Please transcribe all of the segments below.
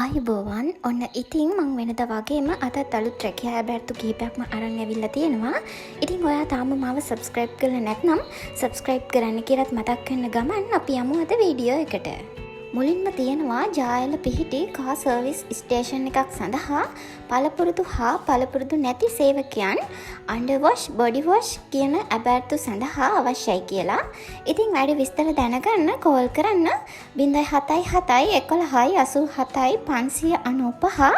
අයිබෝවන් ඔන්න ඉතින් මං වෙනද වගේම අදත් අලුත් රැකියා බැර්තු කිහිපයක්ම අරන් ඇවිල්ලා තියෙනවා. ඉතින් ඔයා තාම මාව සබස්ක්‍රයිබ් කරලා නැත්නම් සබස්ක්‍රයිබ් කරන්න කියලාත් මතක් කරන ගමන් අපි යමු අද වීඩියෝ එකට. මුලින්ම තියෙනවා ජායල පිහිටි කා සර්විස් ස්ටේෂන් එකක් සඳහා පළපුරුදු හා පළපුරුදු නැති සේවකයන් අන්ඩර්වොෂ් බොඩිවොෂ් කියන ඇබෑර්තු සඳහා අවශ්‍යයි කියලා. ඉතින් වැඩි විස්තර දැනගන්න කෝල් කරන්න 077 11 87 595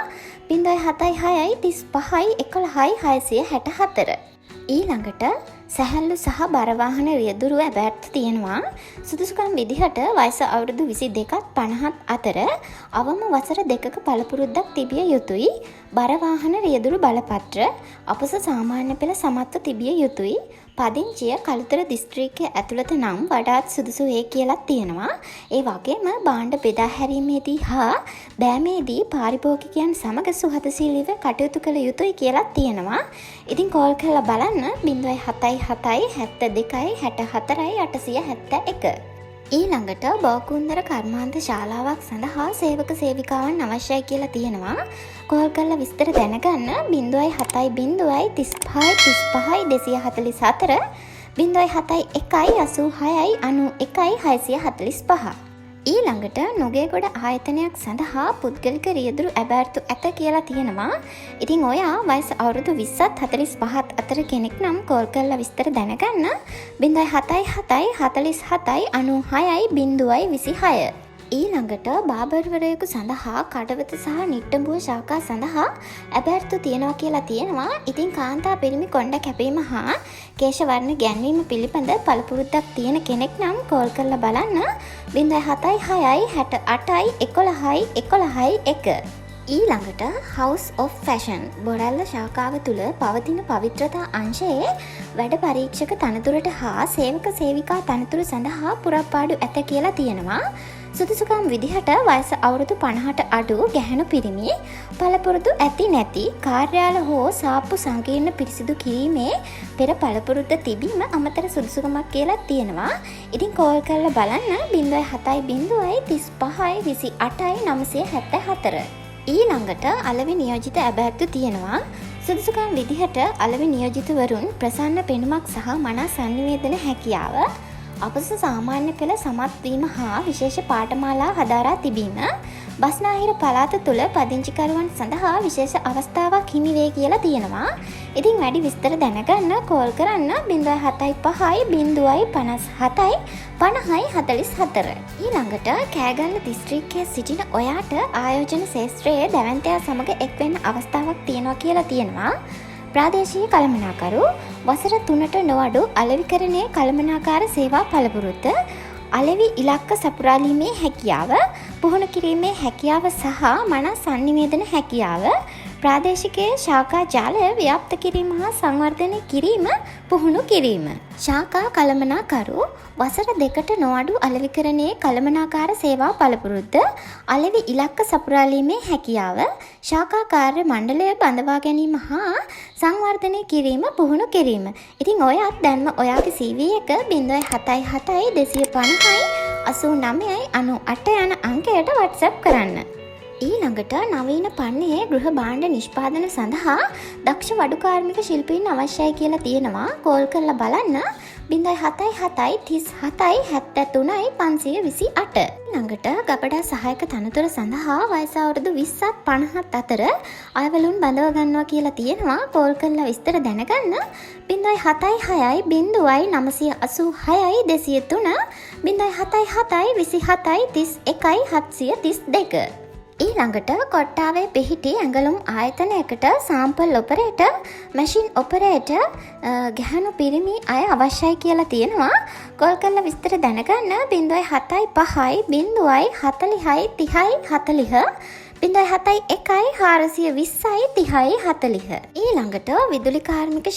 076 35 11 664. ඊළඟට සැහැල්ලු සහ බරවාහන රියදුරු ඇබෑර්තු තියෙනවා. සුදුසුකම් විදිහට වයස අවුරුදු 22ත් 50ත් අතර අවම වසර 2ක පළපුරුද්දක් තිබිය යුතුයි. බරවාහන රියදුරු බලපත්‍ර අපොස සාමාන්‍ය පෙළ සමත්ව තිබිය යුතුයි. පදිංචිය කළුතර දිස්ත්‍රික්කයේ ඇතුළත නම් වඩාත් සුදුසු වේ කියලා තියෙනවා. ඒ වගේම භාණ්ඩ බෙදා හැරීමේදී හා බෑමේදී පාරිභෝගිකයන් සමග සුහදශීලීව කටයුතු කළ යුතුයි කියලා තියෙනවා. ඉතින් කෝල් කරලා බලන්න 077 72 64 871. ඊළඟට බෝකුන්දර කර්මාන්ත ශාලාවක් සඳහා සේවක සේවිකාවන් අවශ්‍යයි කියලා තියෙනවා. කෝල් කරලා විස්තර දැනගන්න 070 35 244 071 86 91 645. ඊළඟට නුගේගොඩ ආයතනයක් සඳහා පුද්ගලික රියදුරු ඇබෑර්තු ඇත කියලා තියෙනවා. ඉතින් ඔයා වයස අවුරුදු 20ත් 45ත් අතර කෙනෙක් නම් කෝල් කරලා විස්තර දැනගන්න 077 47 96 026. ඊළඟට බාබර්වරයෙකු සඳහා කඩවත සහ නිට්ටඹුව ශාඛා සඳහා ඇබෑර්තු තියෙනවා කියලා තියෙනවා. ඉතින් කාන්තා පිරිමි කොණ්ඩ කැපීම හා කේශ වර්ණ ගැන්වීම පිළිබඳ පළපුරුද්දක් තියෙන කෙනෙක් නම් කෝල් කරලා බලන්න 076 68 11 11 1. ඊළඟට House of Fashion බොරැල්ල ශාඛාව තුළ පවතින පවිත්‍රතා අංශයේ වැඩ පරීක්ෂක තනතුරට හා සේවක සේවිකා තනතුර සඳහා පුරප්පාඩු ඇත කියලා තියෙනවා. සුදුසුකම් විදිහට වයස අවුරුදු 50ට අඩු ගැහැණු පිරිමි පළපුරුදු ඇති නැති කාර්යාල හෝ සාප්පු සංකීර්ණ පිරිසිදු කිරීමේ පෙර පළපුරුද්ද තිබීම අමතර සුදුසුකමක් කියලා තියෙනවා. ඉතින් කෝල් කරලා බලන්න 070 35 28 974. ඊළඟට අලෙවි නියෝජිත ඇබෑර්තු තියෙනවා. සුදුසුකම් විදිහට අලෙවි නියෝජිතවරුන් ප්‍රසන්න පෙනුමක් සහ මනා සංනිවේදන හැකියාව අපොස සාමාන්‍ය පෙළ සමත් වීම හා විශේෂ පාඨමාලා හදාරා තිබීම බස්නාහිර පළාත තුළ පදිංචිකරුවන් සඳහා විශේෂ අවස්ථාවක් හිමි වේ කියලා තියෙනවා. ඉතින් වැඩි විස්තර දැනගන්න කෝල් කරන්න 075 057 50 44. ඊළඟට කෑගල්ල දිස්ත්‍රික්කයේ සිටින ඔයාට ආයෝජන ශාස්ත්‍රයේ දැවැන්තයා සමග එක්වෙන්න අවස්ථාවක් තියෙනවා කියලා තියෙනවා. ප්‍රාදේශීය කළමනාකරු වසර 3ට නොඅඩු අලෙවිකරණයේ කළමනාකාර සේවා පළපුරුද්ද අලෙවි ඉලක්ක සපුරාලීමේ හැකියාව පුහුණු කිරීමේ හැකියාව සහ මනා සංනිවේදන හැකියාව ප්‍රාදේශිකයේ ශාඛා ජාලය ව්‍යාප්ත කිරීම හා සංවර්ධනය කිරීම පුහුණු කිරීම. ශාඛා කළමනාකරු වසර 2ට නොඅඩු අලෙවිකරණයේ කළමනාකාර සේවා පළපුරුද්ද අලෙවි ඉලක්ක සපුරාලීමේ හැකියාව ශාඛා කාර්ය මණ්ඩලය බඳවා ගැනීම හා සංවර්ධනය කිරීම පුහුණු කිරීම. ඉතින් ඔයත් දැන්ම ඔයාගේ CV එක 077 250 89 98 යන අංකයට WhatsApp කරන්න. ඊළඟට නවීන පන්නයේ ගෘහ භාණ්ඩ නිෂ්පාදන සඳහා දක්ෂ වඩු කාර්මික ශිල්පීන් අවශ්‍යයි කියලා තියෙනවා. කෝල් කරලා බලන්න 077 37 73 528. ඊළඟට ගබඩා සහායක තනතුර සඳහා වයස අවුරුදු 20ත් 50ත් අතර අයවලුන් බඳව ගන්නවා කියලා තියෙනවා. කෝල් කරලා විස්තර දැනගන්න 076 986 203 077 27 31 732. ඊළඟට කොට්ටාවේ පිහිටි ඇඟලුම් ආයතනයකට සාම්පල් ඔපරේටර්, මැෂින් ඔපරේටර් ගැහැණු පිරිමි අය අවශ්‍යයි කියලා තියෙනවා. කෝල් කරලා විස්තර දැනගන්න 075 040 30 40 071 420 30 40. ඊළඟට විදුලි කාර්මික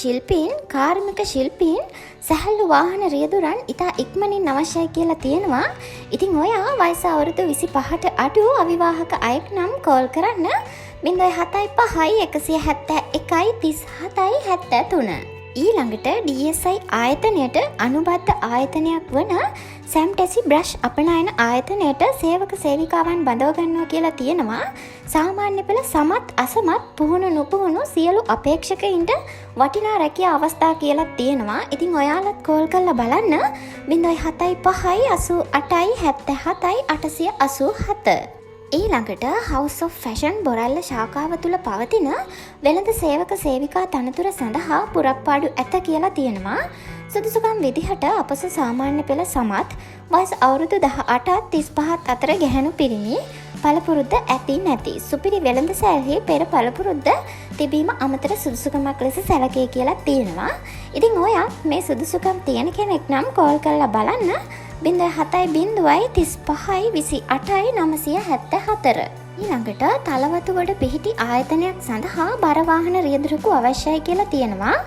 ශිල්පීන් සැහැල්ලු වාහන රියදුරන් ඉතා ඉක්මනින් අවශ්‍යයි කියලා තියෙනවා. ඉතින් ඔයා වයස අවුරුදු 25ට අඩු අවිවාහක අයෙක් නම් කෝල් කරන්න 075 171 37 73. ඊළඟට DSI ආයතනයට අනුබද්ධ ආයතනයක් වන සැම්ටෙසි බ්‍රෂ් අපනයන ආයතනයට සේවක සේවිකාවන් බඳව ගන්නවා කියලා තියෙනවා. සාමාන්‍ය පෙළ සමත් අසමත් පුහුණු නුපුහුණු සියලු අපේක්ෂකයින්ට වටිනා රැකියා අවස්ථා කියලා තියෙනවා. ඉතින් ඔයාලත් කෝල් කරලා බලන්න 075 88 77 887. ඊළඟට House of Fashion බොරැල්ල ශාඛාව තුළ පවතින වෙළඳ සේවක සේවිකා තනතුර සඳහා පුරප්පාඩු ඇත කියලා තියෙනවා. සුදුසුකම් විදිහට අපස සාමාන්‍ය පෙළ සමත් වයස අවුරුදු 18ත් 35ත් අතර ගැහැණු පිරිමි පළපුරුද්ද ඇති නැති සුපිරි වෙළඳ සැලෙහි පෙර පළපුරුද්ද තිබීම අමතර සුදුසුකමක් ලෙස සැලකේ කියලා තියෙනවා. ඉතින් ඔයා මේ සුදුසුකම් තියෙන කෙනෙක් නම් කෝල් කරලා බලන්න 07035282974. ඊළඟට තලවතුගොඩ පිහිටි ආයතනයක් සඳහා බර වාහන රියදුරකු අවශ්‍යයි කියලා තියෙනවා.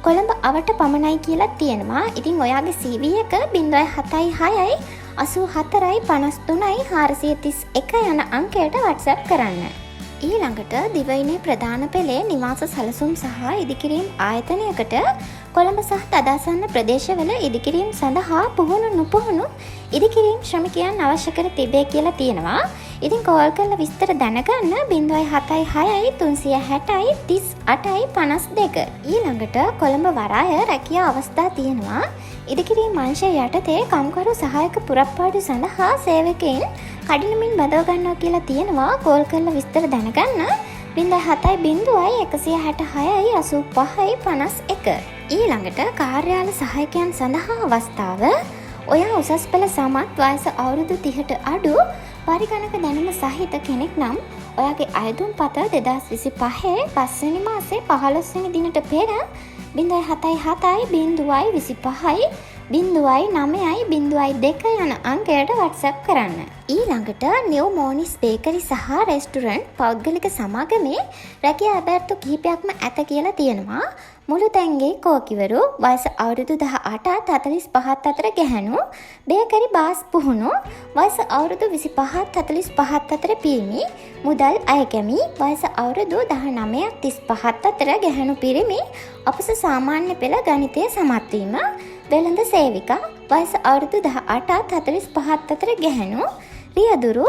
කොළඹ අවට පමණයි කියලා තියෙනවා. ඉතින් ඔයාගේ CV එක 076 84 53 431 යන අංකයට WhatsApp කරන්න. ඊළඟට දිවයිනේ ප්‍රධාන පෙළේ නිවාස සැලසුම් සහ ඉදිකිරීම් ආයතනයකට කොළඹ සහ තදාසන්න ප්‍රදේශවල ඉදිකිරීම් සඳහා පුහුණු නුපුහුණු ඉදිකිරීම් ශ්‍රමිකයන් අවශ්‍ය කර තිබේ කියලා තියෙනවා. ඉතින් කෝල් කරලා විස්තර දැනගන්න 076 360 3852. ඊළඟට කොළඹ වරාය රැකියා අවස්ථා තියෙනවා. ඉදිකිරීම් අංශය යටතේ කම්කරු සහායක පුරප්පාඩු සඳහා සේවකයින් කඩිනමින් බදව ගන්නවා කියලා තියෙනවා. කෝල් කරලා විස්තර දැනගන්න 070 ඊළඟට කාර්යාල සහායකයන් සඳහා අවස්ථාව. ඔයා උසස් පෙළ සමත් වයස අවුරුදු 30ට අඩු පරිගණක දැනුම සහිත කෙනෙක් නම් ඔයාගේ අයදුම් පත 2025 පස්වෙනි මාසේ 15 වෙනි දිනට පෙර 077 025 යන අංකයට WhatsApp කරන්න. ඊළඟට නිව් මෝනිස් බේකරි සහ රෙස්ටුරන්ට් පෞද්ගලික සමාගමේ රැකියා අබැර්තු කිහිපයක්ම ඇත කියලා තියෙනවා. මුළු තැන්ගේ කෝකිවරු වයස අවුරුදු 18ත් 45ත් අතර ගැහැණු බේකරි බාස් පුහුණු වයස අවුරුදු 25ත් 45ත් අතර පිරිමි මුදල් අයකැමි වයස අවුරුදු 19ත් 35ත් අතර ගැහැණු පිරිමි අපස සාමාන්‍ය පෙළ ගණිතය සමත් වීම වෙළඳ සේවිකා වයස අවුරුදු 18ත් 45ත් අතර ගැහැණු රියදුරු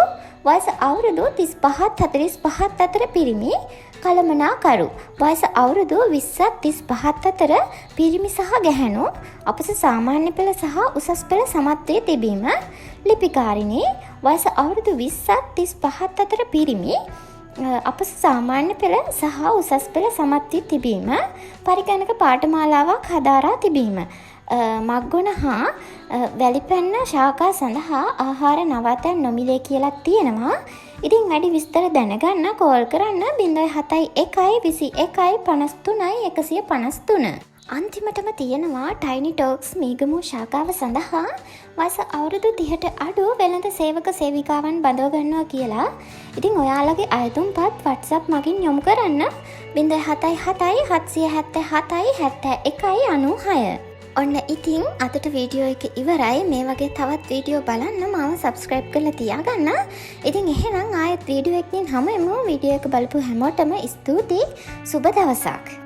වයස අවුරුදු 35ත් 45ත් අතර පිරිමි කළමනාකරු වයස අවුරුදු 20ත් 35ත් අතර පිරිමි සහ ගැහැණු අපස සාමාන්‍ය පෙළ සහ උසස් පෙළ සමත් වී තිබීම ලිපිකාරිණී වයස අවුරුදු 20ත් 35ත් අතර පිරිමි අපස සාමාන්‍ය පෙළ සහ උසස් පෙළ සමත් වී තිබීම පරිගණක පාඨමාලාවක් හදාරා තිබීම මග්ගොන හා වැලිපැන්න ශාඛා සඳහා ආහාර නවාතැන් නොමිලේ කියලා තියෙනවා. ඉතින් වැඩි විස්තර දැනගන්න කෝල් කරන්න 071 21 53 153. අන්තිමටම තියෙනවා ටයිනි ටෝක්ස් මීගමු ශාඛාව සඳහා වයස අවුරුදු 30ට අඩු වෙළඳ සේවක සේවිකාවන් බඳව ගන්නවා කියලා. ඉතින් ඔයාලගේ අයතුම්පත් WhatsApp මගින් යොමු කරන්න 077 777 71 96. ඔන්න ඉතින් අදට වීඩියෝ එක ඉවරයි. මේ වගේ තවත් වීඩියෝ බලන්න මාව සබස්ක්‍රයිබ් කරලා තියාගන්න. ඉතින් එහෙනම් ආයෙත් වීඩියෝ එකකින් හමුවෙමු. වීඩියෝ එක බලපු හැමෝටම ස්තුතියි. සුබ දවසක්.